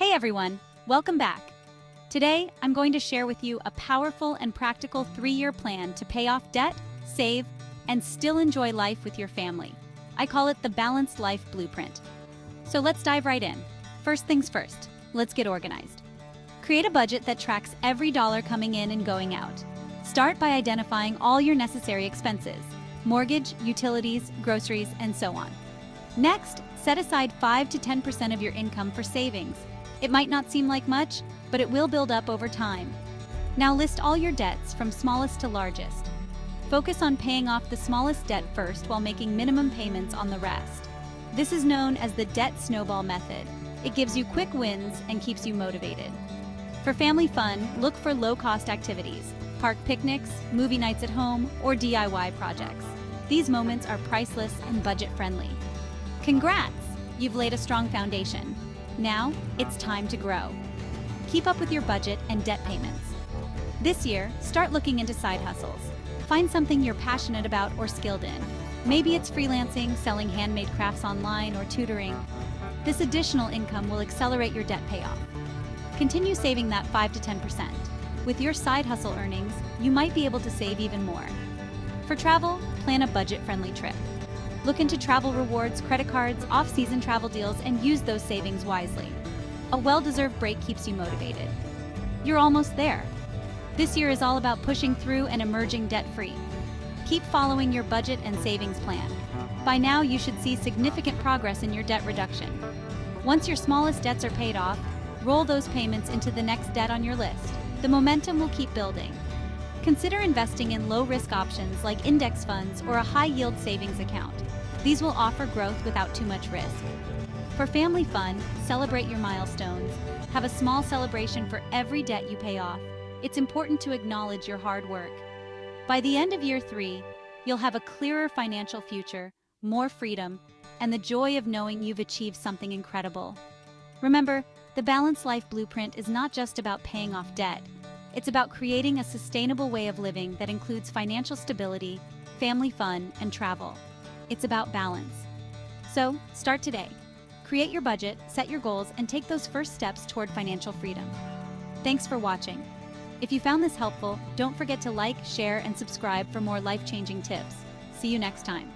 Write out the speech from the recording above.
Hey everyone, welcome back. Today, I'm going to share with you a powerful and practical 3-year plan to pay off debt, save, and still enjoy life with your family. I call it the Balanced Life Blueprint. So let's dive right in. First things first, let's get organized. Create a budget that tracks every dollar coming in and going out. Start by identifying all your necessary expenses: mortgage, utilities, groceries, and so on. Next, set aside 5 to 10% of your income for savings. It might not seem like much, but it will build up over time. Now list all your debts from smallest to largest. Focus on paying off the smallest debt first while making minimum payments on the rest. This is known as the debt snowball method. It gives you quick wins and keeps you motivated. For family fun, look for low-cost activities: park picnics, movie nights at home, or DIY projects. These moments are priceless and budget-friendly. Congrats! You've laid a strong foundation. Now, it's time to grow. Keep up with your budget and debt payments. This year, start looking into side hustles. Find something you're passionate about or skilled in. Maybe it's freelancing, selling handmade crafts online, or tutoring. This additional income will accelerate your debt payoff. Continue saving that 5 to 10%. With your side hustle earnings, you might be able to save even more. For travel, plan a budget-friendly trip. Look into travel rewards, credit cards, off-season travel deals, and use those savings wisely. A well-deserved break keeps you motivated. You're almost there. This year is all about pushing through and emerging debt-free. Keep following your budget and savings plan. By now, you should see significant progress in your debt reduction. Once your smallest debts are paid off, roll those payments into the next debt on your list. The momentum will keep building. Consider investing in low-risk options like index funds or a high-yield savings account. These will offer growth without too much risk. For family fun, celebrate your milestones. Have a small celebration for every debt you pay off. It's important to acknowledge your hard work. By the end of year 3, you'll have a clearer financial future, more freedom, and the joy of knowing you've achieved something incredible. Remember, the Balanced Life Blueprint is not just about paying off debt. It's about creating a sustainable way of living that includes financial stability, family fun, and travel. It's about balance. So, start today. Create your budget, set your goals, and take those first steps toward financial freedom. Thanks for watching. If you found this helpful, don't forget to like, share, and subscribe for more life-changing tips. See you next time.